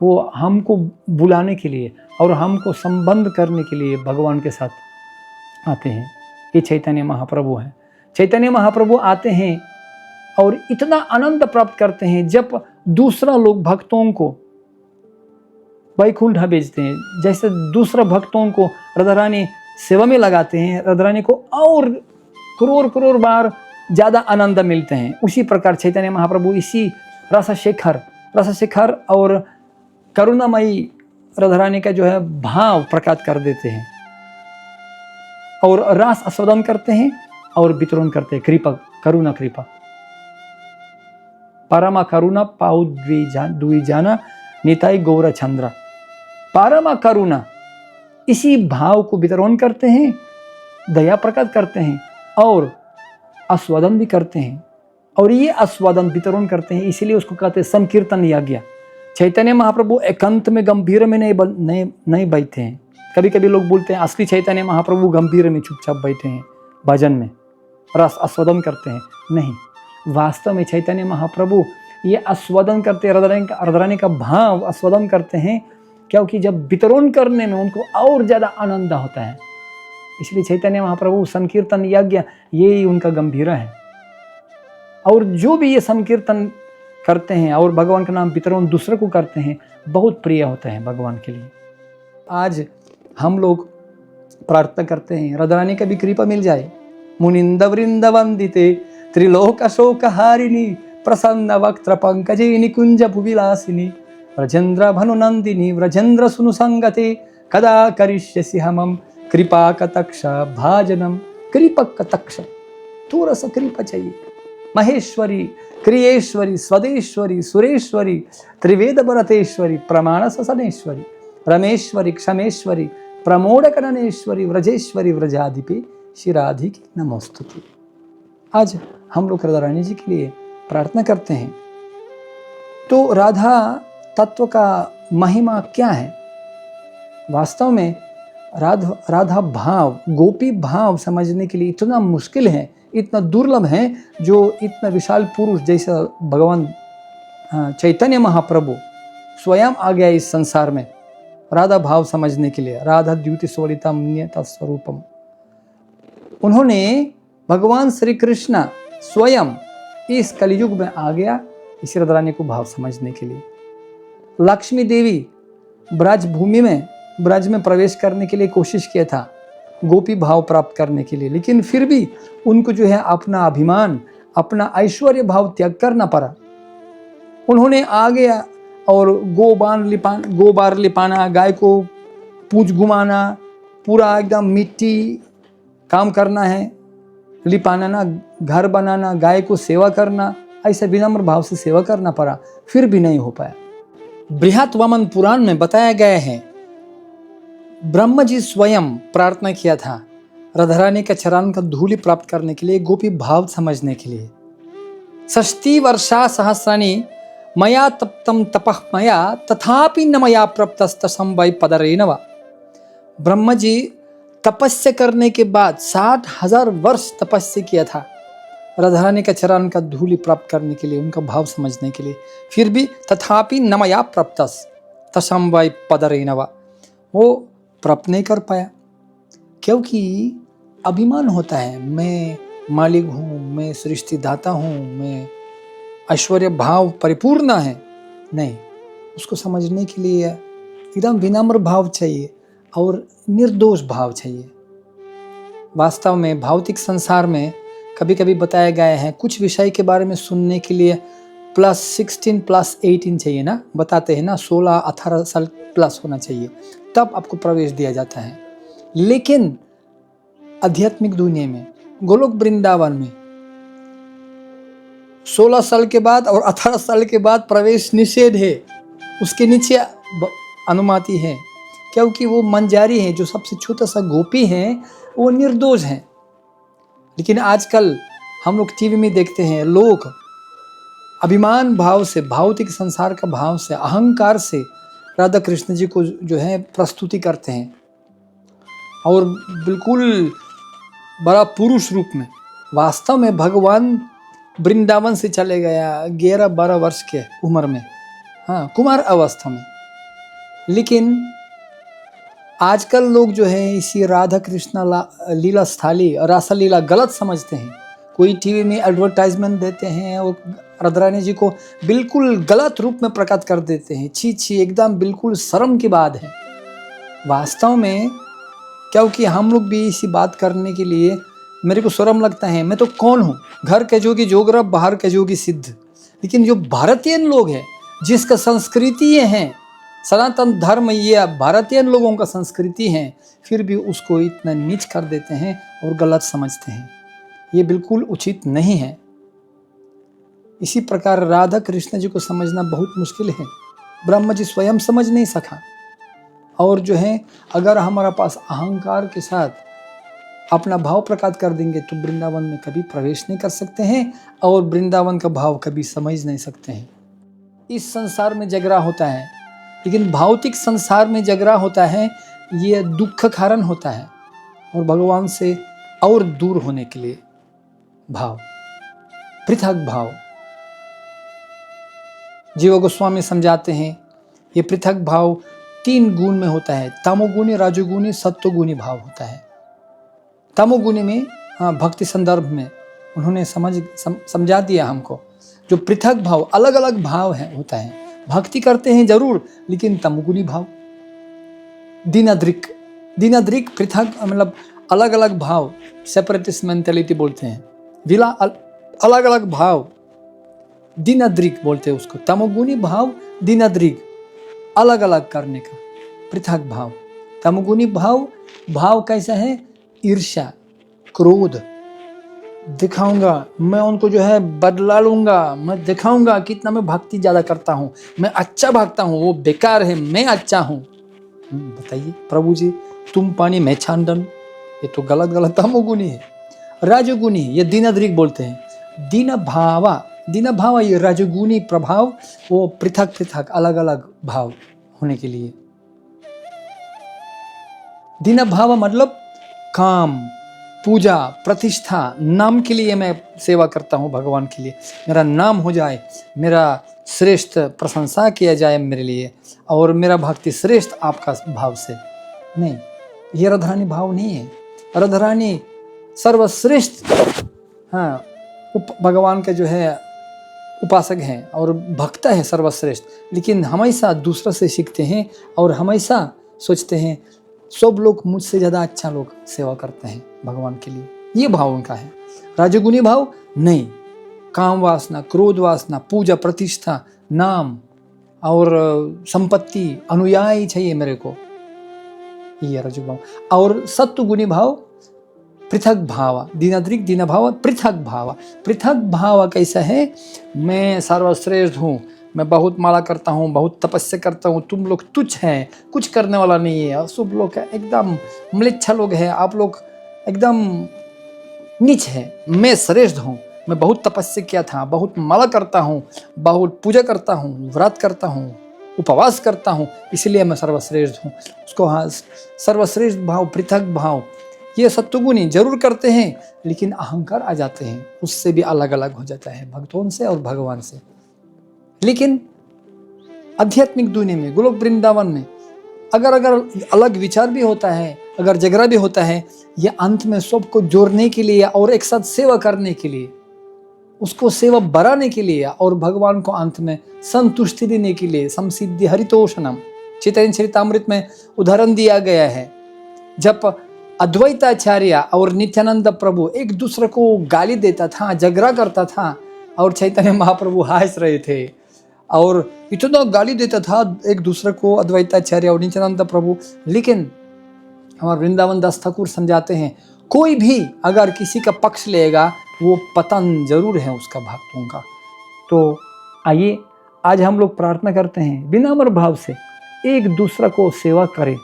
वो हमको बुलाने के लिए और हमको संबंध करने के लिए भगवान के साथ आते हैं। ये चैतन्य महाप्रभु है। चैतन्य महाप्रभु आते हैं और इतना आनंद प्राप्त करते हैं जब दूसरा लोग भक्तों को वैकुंठ भेजते हैं। जैसे दूसरा भक्तों को राधा रानी सेवा में लगाते हैं, राधा रानी को और करोड़ करोड़ बार ज़्यादा आनंद मिलते हैं। उसी प्रकार चैतन्य महाप्रभु इसी रसशेखर और करुणामयी राधा रानी का जो है भाव प्रकट कर देते हैं और रस आस्वादन करते हैं और वितरण करते हैं। करुणा कृपा परमा करुणा पाउ द्विजाना निताई गौर चंद्र। परमा करुणा, इसी भाव को वितरण करते हैं, दया प्रकट करते हैं और आस्वादन भी करते हैं। और ये आस्वादन वितरण करते हैं, इसीलिए उसको कहते हैं संकीर्तन यज्ञ। चैतन्य महाप्रभु एकांत में गंभीर में नहीं बैठे हैं। कभी कभी लोग बोलते हैं असली चैतन्य महाप्रभु गंभीर में चुपचाप बैठे हैं, भजन में रस आस्वादन करते हैं। नहीं, वास्तव में चैतन्य महाप्रभु ये आस्वादन करते हैं, राधा रानी का भाव आस्वादन करते हैं, क्योंकि जब वितरण करने में उनको और ज़्यादा आनंद होता है। इसलिए चैतन्य महाप्रभु संकीर्तन यज्ञ ये उनका गंभीरा है। और जो भी ये संकीर्तन करते हैं और भगवान का नाम वितरण दूसरे को करते हैं, बहुत प्रिय होता है भगवान के लिए। आज हम लोग प्रार्थना करते हैं राधा रानी का भी कृपा मिल जाए। मुनिंद वृंद वंदिते त्रिलोक शोक हारिणी प्रसन्न वक्त्र पंकजे निकुंज भुविलासिनी व्रजेंद्र भनुनंदिनी व्रजेंद्र सुनु संगते कदा करिष्यसि हमम कृपा कतक्ष भाजनम। कृपा कतक्ष, थोड़ा सा कृपा चाहिए। महेश्वरी, क्रियेश्वरी, स्वदेश्वरी, सुरेश्वरी, त्रिवेद भरतेश्वरी, प्रमाण ससनेश्वरी, रमेश्वरी, क्षमेश्वरी, प्रमोद कननेश्वरी, व्रजेश्वरी, व्रजाधिपे शिराधिकी नमोस्तुते। आज हम लोग राधा रानी जी के लिए प्रार्थना करते हैं। तो राधा तत्व का महिमा क्या है? वास्तव में राधा भाव, गोपी भाव समझने के लिए इतना मुश्किल है, इतना दुर्लभ है, जो इतना विशाल पुरुष जैसा भगवान चैतन्य महाप्रभु स्वयं आ गया इस संसार में राधा भाव समझने के लिए। राधा द्युति स्वरितम्यता स्वरूपम, उन्होंने भगवान श्री कृष्ण स्वयं इस कलयुग में आ गया इस राधा रानी को भाव समझने के लिए। लक्ष्मी देवी ब्रज भूमि में, ब्रज में प्रवेश करने के लिए कोशिश किया था गोपी भाव प्राप्त करने के लिए, लेकिन फिर भी उनको जो है अपना अभिमान, अपना ऐश्वर्य भाव त्याग करना पड़ा। उन्होंने आ गया और गोबार लिपाना, गाय को पूंछ घुमाना, पूरा एकदम मिट्टी काम करना है, लिपाना ना, घर बनाना, गाय को सेवा करना, ऐसा विनम्र भाव से सेवा करना पड़ा, फिर भी नहीं हो पाया। बृहत वामन पुराण में बताया गया है, ब्रह्मा जी स्वयं प्रार्थना किया था राधा रानी का चरण का धूलि प्राप्त करने के लिए, गोपी भाव समझने के लिए। षष्टि वर्षा सहस्राणि मया तप्तम तपः मया तथापि न मया प्राप्तस्तसं वै पदरेण वा। ब्रह्मा जी तपस्या करने के बाद 60,000 वर्ष तपस्या किया था राधा रानी का चरण का धूलि प्राप्त करने के लिए, उनका भाव समझने के लिए, फिर भी तथापि न मया प्राप्तस्तसं वै पदरेण वा, वो प्राप्त नहीं कर पाया। क्योंकि अभिमान होता है, मैं मालिक हूँ, मैं सृष्टिदाता हूँ, मैं ऐश्वर्य भाव परिपूर्ण है। नहीं, उसको समझने के लिए एकदम विनम्र भाव चाहिए और निर्दोष भाव चाहिए। वास्तव में भौतिक संसार में कभी कभी बताया गया है, कुछ विषय के बारे में सुनने के लिए +16 +18 चाहिए ना, बताते हैं ना, 16-18 साल प्लस होना चाहिए, तब आपको प्रवेश दिया जाता है। लेकिन आध्यात्मिक दुनिया में, गोलोक वृंदावन में 16 साल के बाद और 18 साल के बाद प्रवेश निषेध है, उसके नीचे अनुमति है, क्योंकि वो मंजारी है, जो सबसे छोटा सा गोपी है, वो निर्दोष है। लेकिन आजकल हम लोग टीवी में देखते हैं, लोग अभिमान भाव से, भौतिक संसार का भाव से, अहंकार से राधा कृष्ण जी को जो है प्रस्तुति करते हैं और बिल्कुल बड़ा पुरुष रूप में। वास्तव में भगवान वृंदावन से चले गया 11-12 वर्ष के उम्र में, हाँ, कुमार अवस्था में। लेकिन आजकल लोग जो है इसी राधा कृष्ण लीला स्थाली और रासा लीला गलत समझते हैं। कोई टीवी में एडवर्टाइजमेंट देते हैं और राधा रानी जी को बिल्कुल गलत रूप में प्रकट कर देते हैं। छी छी, एकदम बिल्कुल शर्म की बात है। वास्तव में क्योंकि हम लोग भी इसी बात करने के लिए मेरे को शर्म लगता है, मैं तो कौन हूँ, घर के जोगी जोगरा बाहर के जोगी सिद्ध। लेकिन जो भारतीय लोग हैं, जिसका संस्कृति ये है, सनातन धर्म ये भारतीय लोगों का संस्कृति है, फिर भी उसको इतना नीच कर देते हैं और गलत समझते हैं। ये बिल्कुल उचित नहीं है। इसी प्रकार राधा कृष्ण जी को समझना बहुत मुश्किल है। ब्रह्मा जी स्वयं समझ नहीं सका। और जो है, अगर हमारा पास अहंकार के साथ अपना भाव प्रकट कर देंगे तो वृंदावन में कभी प्रवेश नहीं कर सकते हैं और वृंदावन का भाव कभी समझ नहीं सकते हैं। इस संसार में झगड़ा होता है, लेकिन भौतिक संसार में झगड़ा होता है, ये दुख कारण होता है और भगवान से और दूर होने के लिए भाव, पृथक भाव। जीव गोस्वामी समझाते हैं ये पृथक भाव 3 गुण में होता है। तमोगुणी, रजोगुणी, सत्वगुणी भाव होता है। तमोगुणी में भक्ति संदर्भ में उन्होंने समझा दिया हमको, जो पृथक भाव अलग अलग भाव है होता है। भक्ति करते हैं जरूर, लेकिन तमोगुणी भाव, दीनाद्रिक पृथक, मतलब अलग अलग भाव, सेपरेटिस्ट मेंटालिटी बोलते हैं, विला अलग अलग भाव, दीनाद्रिक बोलते हैं उसको। तमोगुणी भाव, दीनाद्रिक, अलग अलग करने का पृथक भाव। तमोगुणी भाव कैसा है? ईर्ष्या, क्रोध, दिखाऊंगा मैं उनको, जो है बदला लूंगा, मैं दिखाऊंगा कितना मैं भक्ति ज्यादा करता हूँ, मैं अच्छा भागता हूँ, वो बेकार है, मैं अच्छा हूँ। बताइए प्रभु जी, तुम पानी मैं छानदन, ये तो गलत तमोगुणी है। राजोगुणी, ये दीनाद्रिक बोलते हैं। दीना भावा ये राजोगुणी प्रभाव, वो पृथक अलग अलग भाव होने के लिए। दीना भाव मतलब काम, पूजा, प्रतिष्ठा, नाम के लिए मैं सेवा करता हूँ भगवान के लिए, मेरा नाम हो जाए, मेरा श्रेष्ठ प्रशंसा किया जाए मेरे लिए, और मेरा भक्ति श्रेष्ठ आपका भाव से। नहीं, ये राधारानी भाव नहीं है। राधारानी सर्वश्रेष्ठ भगवान के जो है उपासक हैं और भक्त है सर्वश्रेष्ठ, लेकिन हमेशा दूसरों से सीखते हैं और हमेशा सोचते हैं सब लोग मुझसे ज़्यादा अच्छा लोग सेवा करते हैं भगवान के लिए। ये भाव उनका है। राजगुणी भाव नहीं, काम वासना, क्रोध वासना, पूजा, प्रतिष्ठा, नाम और संपत्ति, अनुयायी चाहिए मेरे को, ये रजो भाव। और सत्वगुणी भाव पृथक भाव, दीनाद्रिक दीना भाव, पृथक भाव कैसा है? मैं सर्वश्रेष्ठ हूँ, मैं बहुत माला करता हूँ, बहुत तपस्या करता हूँ, तुम लोग तुच्छ हैं, कुछ करने वाला नहीं है, सब लोग एकदम म्लेच्छ लोग हैं, आप लोग एकदम नीच है, मैं श्रेष्ठ हूँ, मैं बहुत तपस्या किया था, बहुत माला करता हूँ, बहुत पूजा करता हूँ, व्रत करता हूँ, उपवास करता हूँ, इसलिए मैं सर्वश्रेष्ठ हूँ। उसको सर्वश्रेष्ठ भाव, पृथक भाव, ये सत्वगुणी जरूर करते हैं, लेकिन अहंकार आ जाते हैं, उससे भी अलग अलग हो जाता है भक्तों से और भगवान से। लेकिन आध्यात्मिक दुनिया में, गोलोक वृंदावन में अगर अलग विचार भी होता है, अगर झगड़ा भी होता है, ये अंत में सबको जोड़ने के लिए और एक साथ सेवा करने के लिए, उसको सेवा बढ़ाने के लिए और भगवान को अंत में संतुष्टि देने के लिए। समसिद्धि हरितोषणम, चैतन्य चरितामृत में उदाहरण दिया गया है। जब अद्वैताचार्य और नित्यानंद प्रभु एक दूसरे को गाली देता था, झगड़ा करता था, और चैतन्य महाप्रभु हंस रहे थे और इतना गाली देता था एक दूसरे को अद्वैताचार्य और नित्यानंद प्रभु। लेकिन हमारे वृंदावन दास ठाकुर समझाते हैं, कोई भी अगर किसी का पक्ष लेगा वो पतन जरूर है उसका भक्तों का। तो आइए आज हम लोग प्रार्थना करते हैं, विनम्र भाव से एक दूसरे को सेवा करें।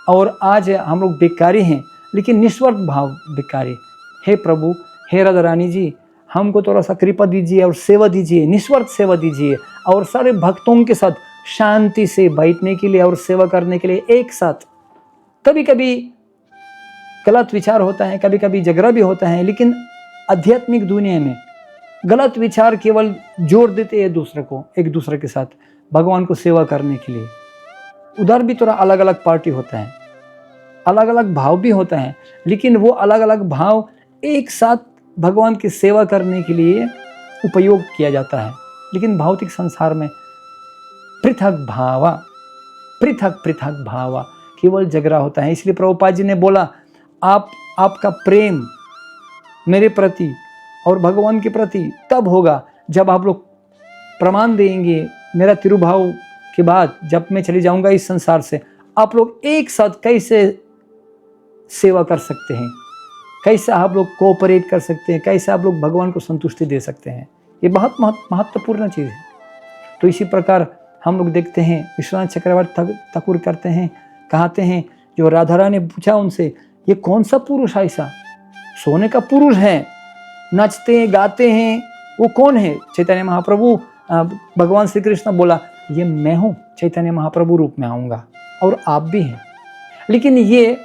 और आज हम लोग भिखारी हैं, लेकिन निस्वार्थ भाव भिखारी। हे प्रभु, हे राधा रानी जी, हमको थोड़ा सा कृपा दीजिए और सेवा दीजिए, निस्वार्थ सेवा दीजिए, और सारे भक्तों के साथ शांति से बैठने के लिए और सेवा करने के लिए एक साथ। कभी कभी गलत विचार होता है, कभी कभी झगड़ा भी होता है, लेकिन आध्यात्मिक दुनिया में गलत विचार केवल जोड़ देते हैं दूसरे को, एक दूसरे के साथ भगवान को सेवा करने के लिए। उधर भी थोड़ा अलग अलग पार्टी होता है, अलग अलग भाव भी होता है, लेकिन वो अलग अलग भाव एक साथ भगवान की सेवा करने के लिए उपयोग किया जाता है। लेकिन भौतिक संसार में पृथक भावा केवल झगड़ा होता है। इसलिए प्रभुपाद जी ने बोला, आपका प्रेम मेरे प्रति और भगवान के प्रति तब होगा जब आप लोग प्रमाण देंगे। मेरा तिरुभाव के बाद जब मैं चली जाऊंगा इस संसार से, आप लोग एक साथ कैसे सेवा कर सकते हैं, कैसे आप लोग कोऑपरेट कर सकते हैं, कैसे आप लोग भगवान को संतुष्टि दे सकते हैं। ये बहुत महत्वपूर्ण चीज़ है। तो इसी प्रकार हम लोग देखते हैं विश्वनाथ चक्रवर्ती ठाकुर करते हैं, कहते हैं, जो राधा रानी ने पूछा उनसे, ये कौन सा पुरुष ऐसा सोने का पुरुष है, नाचते हैं गाते हैं, वो कौन है? चैतन्य महाप्रभु भगवान श्री कृष्ण बोला, ये मैं हूँ, चैतन्य महाप्रभु रूप में आऊँगा और आप भी हैं। लेकिन ये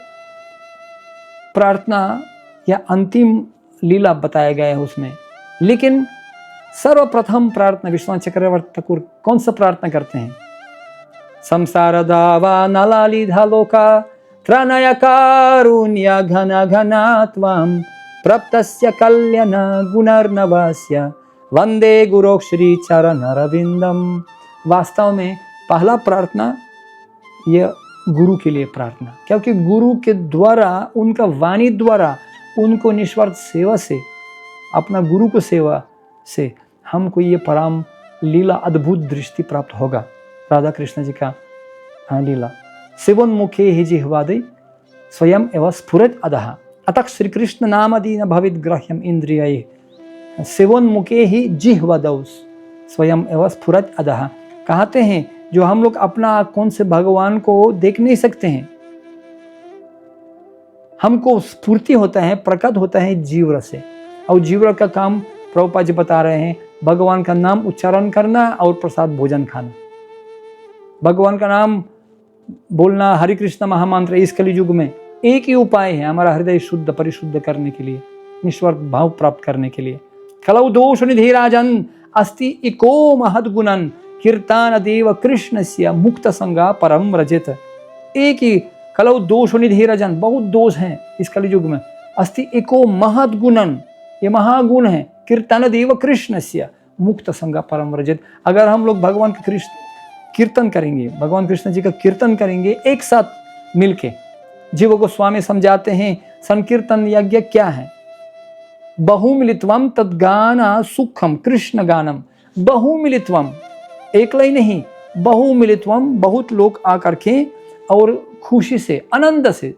प्रार्थना या अंतिम लीला बताया गया है उसमें। लेकिन सर्वप्रथम प्रार्थना विश्वनाथ चक्रवर्ती ठाकुर कौन सा प्रार्थना करते हैं? संसार दावा नलालिधा लोका त्राणय कारुण्य घन घना त्वं प्रप्तस्य कल्याण गुणर्नवस्य वंदे गुरु श्री चरण अरविंदम। वास्तव में पहला प्रार्थना यह गुरु के लिए प्रार्थना, क्योंकि गुरु के द्वारा, उनका वाणी द्वारा, उनको निस्वार्थ सेवा से, अपना गुरु को सेवा से हमको ये परम लीला अद्भुत दृष्टि प्राप्त होगा। राधा कृष्ण जी का लीला शिवोन्मुखे हि जिह्वादि स्वयं एव स्फुरत् अधः अतः श्री कृष्ण नामदीन भवित ग्राह्यम इंद्रिय शिवोन्मुखे ही जिह्वादौ स्वयं एव स्फुरत् अधः। कहते हैं जो हम लोग अपना कौन से भगवान को देख नहीं सकते हैं, हमको स्फूर्ति होता है, प्रकट होता है जीव से। और जीव का काम प्रभुपाद जी बता रहे हैं, भगवान का नाम उच्चारण करना और प्रसाद भोजन खाना। भगवान का नाम बोलना, हरि कृष्ण महामंत्र, इस कलि युग में एक ही उपाय है हमारा हृदय शुद्ध परिशुद्ध करने के लिए, निस्वार्थ भाव प्राप्त करने के लिए। कलौ दोष निधि राजन अस्ति इको महद गुणन कीर्तन देव कृष्णस्य मुक्त संगा परम रजत। एक ही कलौ दोष निधि राजन, बहुत दोष हैं इस कलि युग में। अस्ति इको महद गुणन, ये महागुण है। कीर्तन देव कृष्णस्य मुक्त संगा परम रजत। अगर हम लोग भगवान का कीर्तन करेंगे, भगवान कृष्ण जी का कीर्तन करेंगे एक साथ मिलके, जीव गोस्वामी समझाते हैं संकीर्तन यज्ञ क्या है। बहुमिलित्वम तद्गाना सुखम कृष्ण गानम। बहुमिलित्वम, एकला ही नहीं, बहुमिलित्वम, बहुत लोग आकर के और खुशी से, आनंद से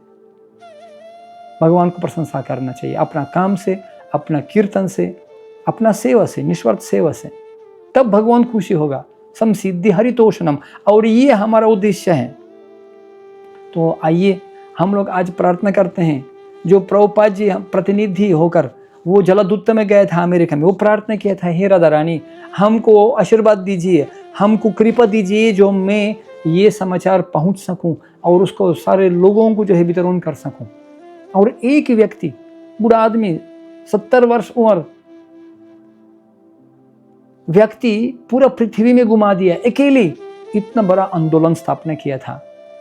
भगवान को प्रशंसा करना चाहिए, अपना काम से, अपना कीर्तन से, अपना सेवा से, निस्वार्थ सेवा से, तब भगवान खुशी होगा। समसिद्धि हरितोषणम, और ये हमारा उद्देश्य है। तो आइए हम लोग आज प्रार्थना करते हैं। जो प्रभुपाद जी प्रतिनिधि होकर वो जलदूत में गए थे अमेरिका में, वो प्रार्थना किया था, हे राधा रानी हमको आशीर्वाद दीजिए, हमको कृपा दीजिए, जो मैं ये समाचार पहुंच सकूं और उसको सारे लोगों को जो है वितरण कर सकूं। और एक व्यक्ति, बूढ़ा आदमी, 70 वर्ष उम्र व्यक्ति, पूरा पृथ्वी में घुमा दिया, अकेले इतना बड़ा आंदोलन स्थापना किया था,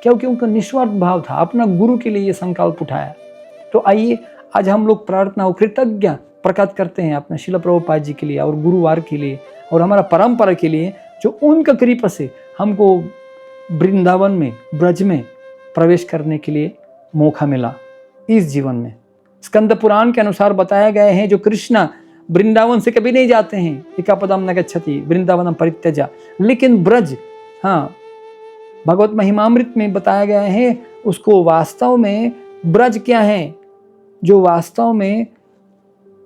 क्योंकि उनका निस्वार्थ भाव था, अपना गुरु के लिए ये संकल्प उठाया। तो आइए आज हम लोग प्रार्थना और कृतज्ञ प्रकट करते हैं अपने शिला प्रभुपाद जी के लिए और गुरुवार के लिए और हमारा परंपरा के लिए, जो उनका कृपा से हमको वृंदावन में, ब्रज में प्रवेश करने के लिए मौका मिला इस जीवन में। स्कंद पुराण के अनुसार बताया गया है, जो कृष्णा वृंदावन से कभी नहीं जाते हैं, एकापदम न गच्छति वृंदावनम परित्यजा, लेकिन ब्रज, हाँ, भगवत महिमामृत में बताया गया है उसको वास्तव में ब्रज क्या है, जो वास्तव में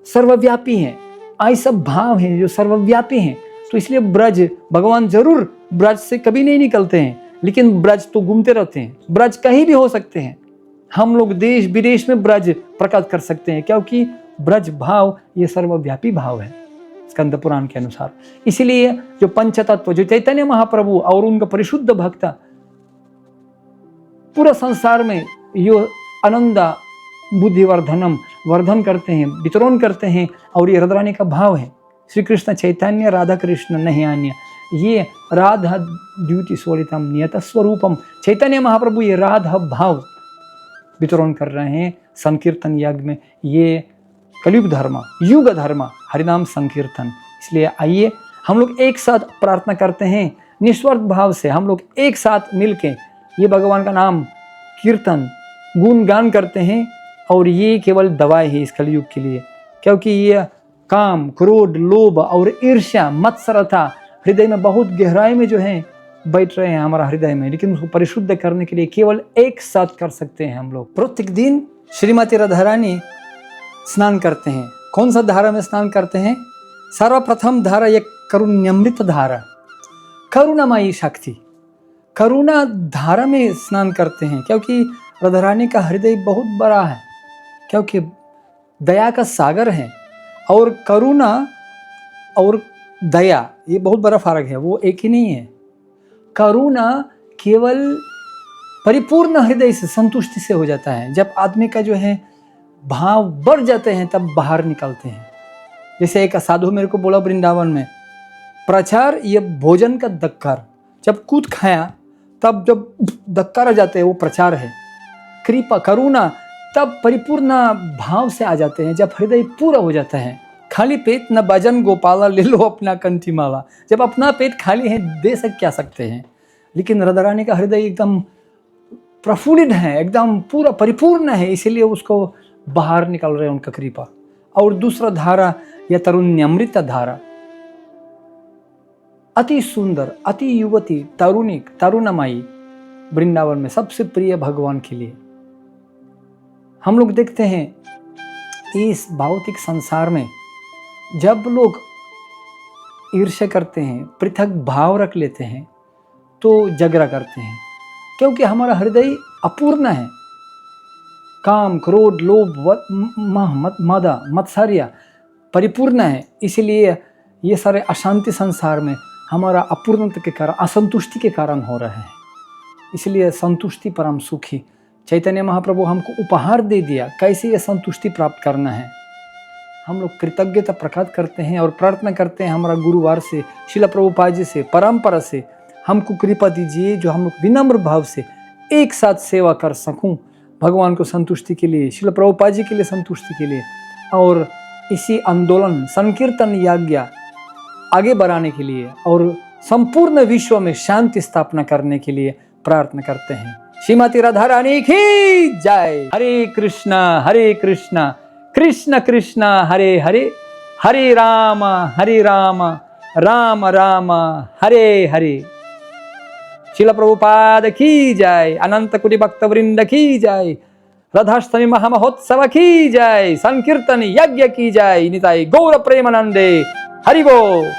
सर्वव्यापी है। ऐसा भाव है जो सर्वव्यापी है। तो इसलिए ब्रज, भगवान जरूर ब्रज से कभी नहीं निकलते हैं, लेकिन ब्रज तो घूमते रहते हैं। ब्रज कहीं भी हो सकते हैं, हम लोग देश विदेश में ब्रज प्रकट कर सकते हैं, क्योंकि ब्रज भाव ये सर्वव्यापी भाव है स्कंद पुराण के अनुसार। इसीलिए जो पंचतत्व, जो चैतन्य महाप्रभु और उनका परिशुद्ध भक्त पूरा संसार में यो आनंद बुद्धिवर्धनम वर्धन करते हैं, वितरण करते हैं, और ये राधा रानी का भाव है। श्री कृष्ण चैतन्य राधा कृष्ण नहीं अन्य, ये राधा द्युति स्वरितम नियत स्वरूपम, चैतन्य महाप्रभु ये राधा भाव वितरण कर रहे हैं संकीर्तन यज्ञ में। ये कलयुग धर्म, युग धर्म, हरिनाम संकीर्तन। इसलिए आइए हम लोग एक साथ प्रार्थना करते हैं, निस्वार्थ भाव से हम लोग एक साथ मिलके ये भगवान का नाम कीर्तन गुणगान करते हैं। और ये केवल दवाई है इस कलयुग के लिए, क्योंकि ये काम, क्रोध, लोभ और ईर्ष्या, मत्सरता हृदय में बहुत गहराई में जो है बैठ रहे हैं हमारा हृदय में, लेकिन उसको परिशुद्ध करने के लिए केवल एक साथ कर सकते हैं हम लोग। प्रत्येक दिन श्रीमती राधा रानी स्नान करते हैं। कौन सा धारा में स्नान करते हैं? सर्वप्रथम धारा एक करुण्यमृत धारा, करुणामयी शक्ति, करुणा धारा में स्नान करते हैं, क्योंकि राधा रानी का हृदय बहुत बड़ा है, क्योंकि दया का सागर है। और करुणा और दया ये बहुत बड़ा फर्क है, वो एक ही नहीं है। करुणा केवल परिपूर्ण हृदय से, संतुष्टि से हो जाता है। जब आदमी का जो है भाव बढ़ जाते हैं तब बाहर निकलते हैं। जैसे एक साधु मेरे को बोला वृंदावन में, प्रचार ये भोजन का धक्कार, जब कूद खाया तब जब धक्कार आ जाते हैं वो प्रचार है। कृपा, करुणा तब परिपूर्ण भाव से आ जाते हैं, जब हृदय पूरा हो जाता है। खाली पेट न भजन गोपाला, ले लो अपना कंठी माला। जब अपना पेट खाली है दे क्या सकते हैं, लेकिन राधा रानी का हृदय एकदम प्रफुल्लित है, एकदम पूरा परिपूर्ण है, इसीलिए उसको बाहर निकल रहे हैं उनका कृपा। और दूसरा धारा या तरुण्यमृत धारा, अति सुंदर, अति युवती, तरुणिक, तरुणमयी, वृंदावन में सबसे प्रिय भगवान के लिए। हम लोग देखते हैं इस भौतिक संसार में जब लोग ईर्ष्या करते हैं, पृथक भाव रख लेते हैं, तो झगड़ा करते हैं, क्योंकि हमारा हृदय अपूर्ण है। काम, क्रोध, लोभ, मद, मत्सर्य परिपूर्ण है, इसलिए ये सारे अशांति संसार में हमारा अपूर्णता के कारण, असंतुष्टि के कारण हो रहा है। इसलिए संतुष्टि परम सुखी चैतन्य महाप्रभु हमको उपहार दे दिया, कैसे ये संतुष्टि प्राप्त करना है। हम लोग कृतज्ञता प्रकट करते हैं और प्रार्थना करते हैं हमारा गुरुवार से, शिला प्रभुपाद जी से, परंपरा से हमको कृपा दीजिए, जो हम लोग विनम्र भाव से एक साथ सेवा कर सकूं भगवान को संतुष्टि के लिए, शिला प्रभुपाद जी के लिए संतुष्टि के लिए, और इसी आंदोलन संकीर्तन यज्ञ आगे बढ़ाने के लिए और संपूर्ण विश्व में शांति स्थापना करने के लिए प्रार्थना करते हैं। श्रीमती राधा रानी की जय। हरे कृष्णा कृष्ण कृष्ण हरे हरे, हरे राम राम राम हरे हरे। शिला प्रभुपाद की जय, अनंत कोटि भक्त वृंद की जय, राधाष्टमी महामहोत्सव की जय, संकीर्तन यज्ञ की जय। निताई गौर प्रेमानंदे, हरि बोल।